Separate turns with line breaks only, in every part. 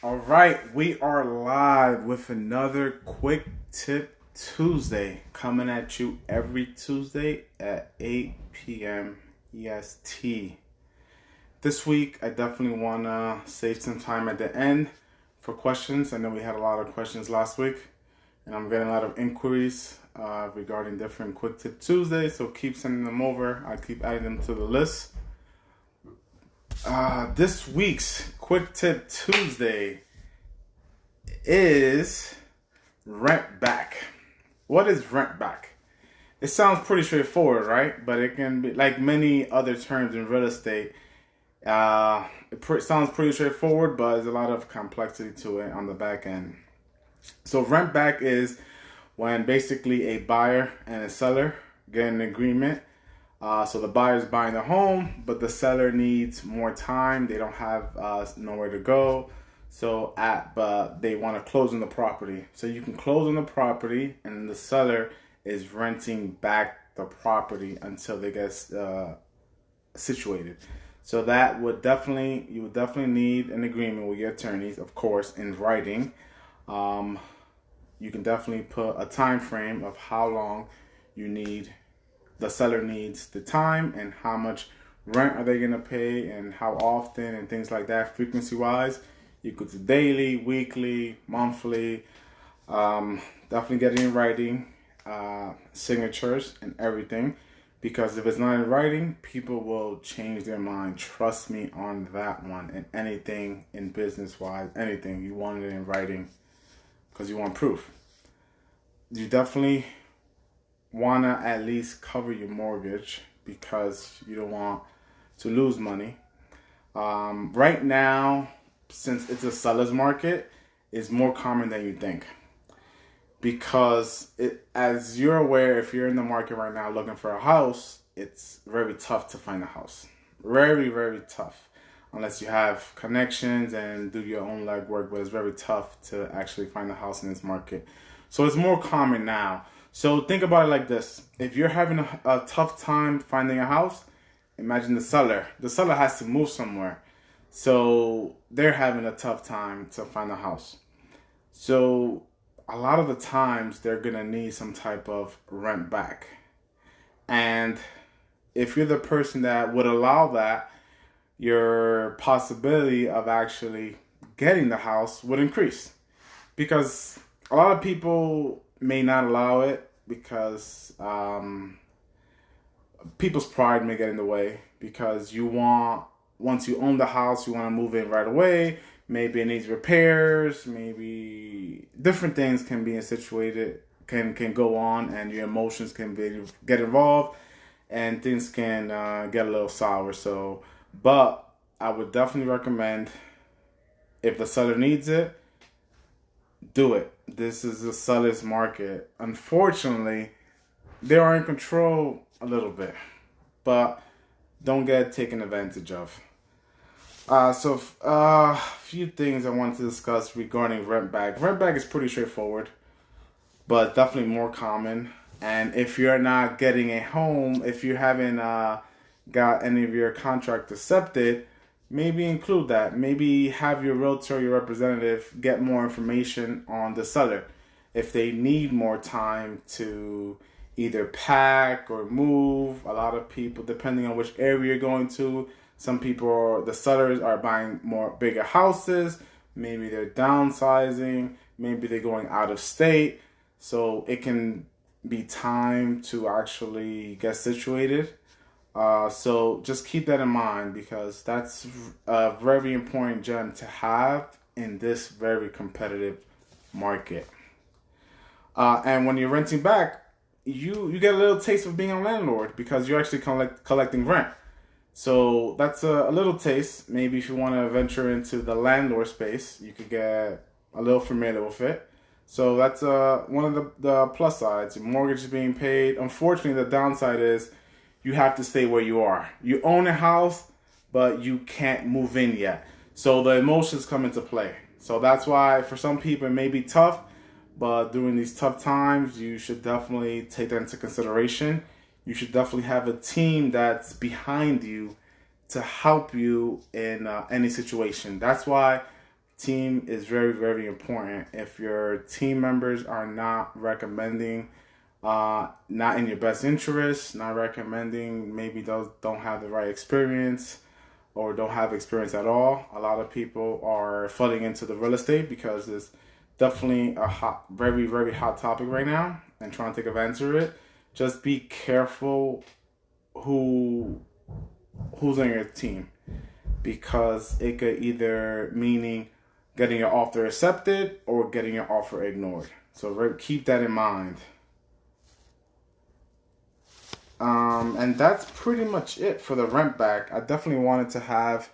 All right, we are live with another Quick Tip Tuesday coming at you every Tuesday at 8 p.m. EST. This week, I definitely want to save some time at the end for questions. I know we had a lot of questions last week, and I'm getting a lot of inquiries regarding different Quick Tip Tuesdays, so keep sending them over. I keep adding them to the list. This week's Quick Tip Tuesday is rent back. What is rent back? It sounds pretty straightforward, right? But it can be like many other terms in real estate. Sounds pretty straightforward, but there's a lot of complexity to it on the back end. So rent back is when basically a buyer and a seller get an agreement. So the buyer's buying the home, but the seller needs more time. They don't have nowhere to go. But they want to close on the property. So you can close on the property, and the seller is renting back the property until they get situated. So you would definitely need an agreement with your attorneys, of course, in writing. You can definitely put a time frame of how long the seller needs the time and how much rent are they going to pay and how often and things like that, frequency wise. You could do daily, weekly, monthly. Definitely get it in writing, signatures and everything, because if it's not in writing, people will change their mind. Trust me on that one. And anything in business wise, anything, you want it in writing because you want proof. You definitely want to at least cover your mortgage because you don't want to lose money. Right now, since it's a seller's market, it's more common than you think. Because as you're aware, if you're in the market right now looking for a house, it's very tough to find a house. Very, very tough. Unless you have connections and do your own legwork, but it's very tough to actually find a house in this market. So it's more common now. So think about it like this. If you're having a tough time finding a house, imagine the seller. The seller has to move somewhere. So they're having a tough time to find a house. So a lot of the times they're going to need some type of rent back. And if you're the person that would allow that, your possibility of actually getting the house would increase. Because a lot of people may not allow it because people's pride may get in the way, because once you own the house, you want to move in right away. Maybe it needs repairs, maybe different things can be can go on, and your emotions can get involved, and things can get a little sour. But I would definitely recommend, if the seller needs it, do it. This is the seller's market. Unfortunately, they are in control a little bit, but don't get taken advantage of. A few things I want to discuss regarding rent back. Rent back is pretty straightforward, but definitely more common. And if you're not getting a home, if you haven't got any of your contract accepted, maybe include that. Maybe have your realtor, your representative, get more information on the seller. If they need more time to either pack or move, a lot of people, depending on which area you're going to, the sellers are buying bigger houses. Maybe they're downsizing. Maybe they're going out of state. So it can be time to actually get situated. So just keep that in mind, because that's a very important gem to have in this very competitive market. And when you're renting back, you get a little taste of being a landlord, because you're actually collecting rent. So that's a little taste. Maybe if you want to venture into the landlord space, you could get a little familiar with it. So that's one of the plus sides. Your mortgage is being paid. Unfortunately, the downside is you have to stay where you are. You own a house, but you can't move in yet. So the emotions come into play. So that's why for some people it may be tough, but during these tough times, you should definitely take that into consideration. You should definitely have a team that's behind you to help you in any situation. That's why Team is very, very important. If your team members are not recommending, not in your best interest, not recommending, maybe those don't have the right experience or don't have experience at all. A lot of people are flooding into the real estate because it's definitely a hot, very, very hot topic right now and trying to take advantage of it. Just be careful who's on your team, because it could either meaning getting your offer accepted or getting your offer ignored. So keep that in mind. And that's pretty much it for the rent back. I definitely wanted to have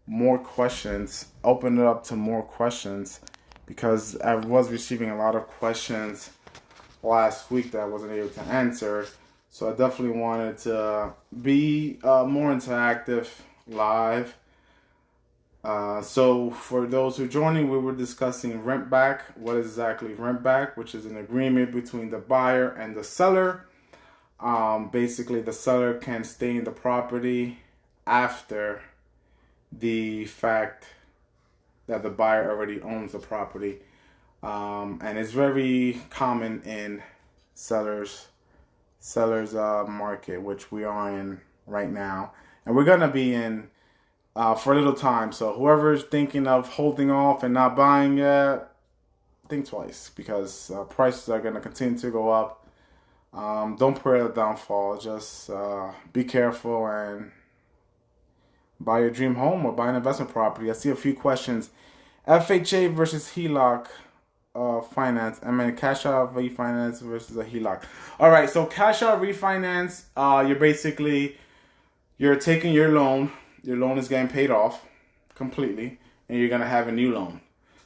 more questions, open it up to more questions, because I was receiving a lot of questions last week that I wasn't able to answer. So I definitely wanted to be more interactive live. So for those who are joining, we were discussing rent back. What is exactly rent back? Which is an agreement between the buyer and the seller. Basically, the seller can stay in the property after the fact that the buyer already owns the property. And it's very common in sellers market, which we are in right now. And we're going to be in for a little time. So whoever's thinking of holding off and not buying yet, think twice, because prices are going to continue to go up. Don't pray the downfall. Just be careful and buy your dream home or buy an investment property. I see a few questions. FHA versus HELOC finance. I mean, cash out refinance versus a HELOC. All right, so cash out refinance, you're taking your loan. Your loan is getting paid off completely, and you're going to have a new loan.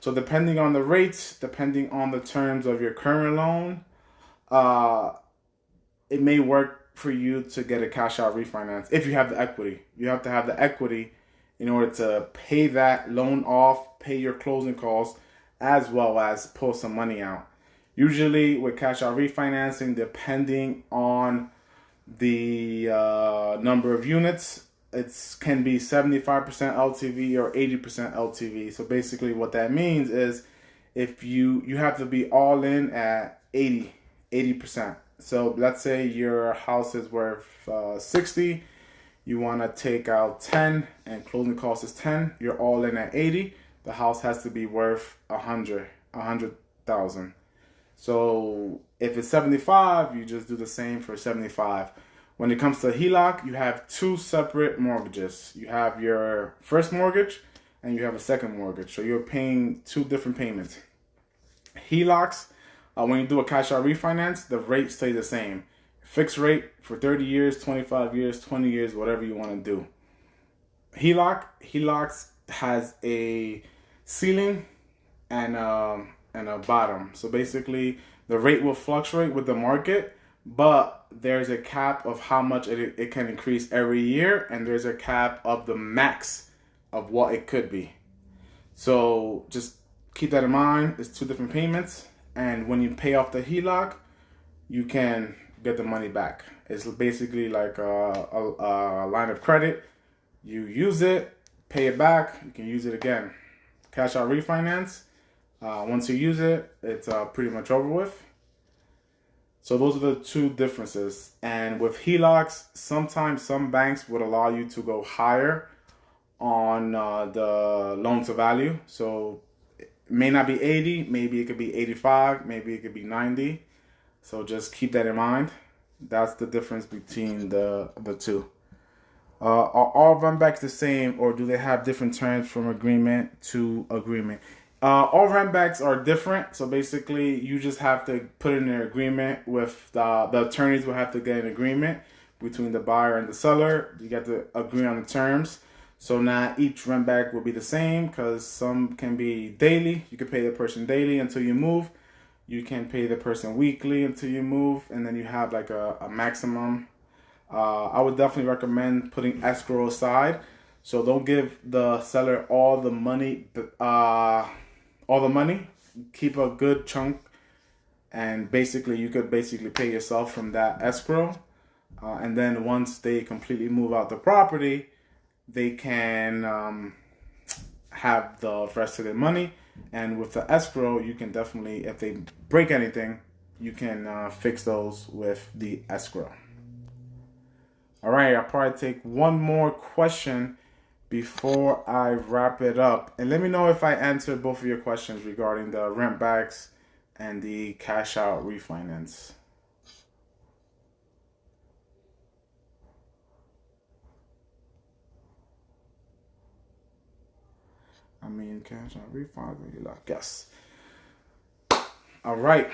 So depending on the rates, depending on the terms of your current loan, it may work for you to get a cash out refinance if you have the equity. You have to have the equity in order to pay that loan off, pay your closing costs, as well as pull some money out. Usually with cash out refinancing, depending on the number of units, it can be 75% LTV or 80% LTV. So basically what that means is if you have to be all in at 80%. So let's say your house is worth 60, you want to take out 10 and closing cost is 10, you're all in at 80, the house has to be worth 100,000. So if it's 75, you just do the same for 75. When it comes to HELOC, you have two separate mortgages. You have your first mortgage and you have a second mortgage. So you're paying two different payments. HELOCs, when you do a cash out refinance, the rate stays the same. Fixed rate for 30 years, 25 years, 20 years, whatever you want to do. HELOCs has a ceiling and a bottom. So basically, the rate will fluctuate with the market, but there's a cap of how much it can increase every year, and there's a cap of the max of what it could be. So just keep that in mind. It's two different payments, and when you pay off the HELOC, you can get the money back. It's basically like a line of credit. You use it, pay it back, you can use it again. Cash out refinance, once you use it, it's pretty much over with. So those are the two differences. And with HELOCs, sometimes some banks would allow you to go higher on the loan to value. So it may not be 80, maybe it could be 85, maybe it could be 90. So just keep that in mind. That's the difference between the two. Are all rent backs the same, or do they have different terms from agreement to agreement? All rent backs are different. So basically, you just have to put in an agreement with the attorneys will have to get an agreement between the buyer and the seller. You got to agree on the terms. So not each rent back will be the same, because some can be daily. You can pay the person daily until you move. You can pay the person weekly until you move, and then you have like a maximum. I would definitely recommend putting escrow aside. So don't give the seller all the money. Keep a good chunk, and basically you could pay yourself from that escrow. And then once they completely move out the property, they can have the rest of their money. And with the escrow, you can definitely, if they break anything, you can fix those with the escrow. All right, I'll probably take one more question before I wrap it up. And let me know if I answered both of your questions regarding the rent backs and the cash out refinance. I mean, cash out refinance. Yes. All right.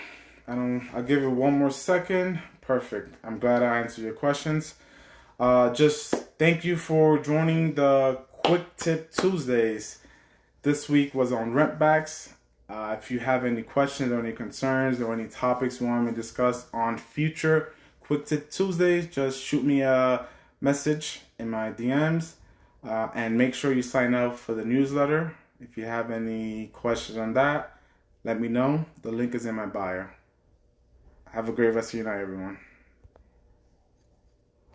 I'll give it one more second. Perfect. I'm glad I answered your questions. Just thank you for joining the Quick Tip Tuesdays. This week was on rent backs. If you have any questions or any concerns or any topics you want me to discuss on future Quick Tip Tuesdays, just shoot me a message in my DMs. And make sure you sign up for the newsletter. If you have any questions on that, let me know. The link is in my bio. Have a great rest of your night, everyone.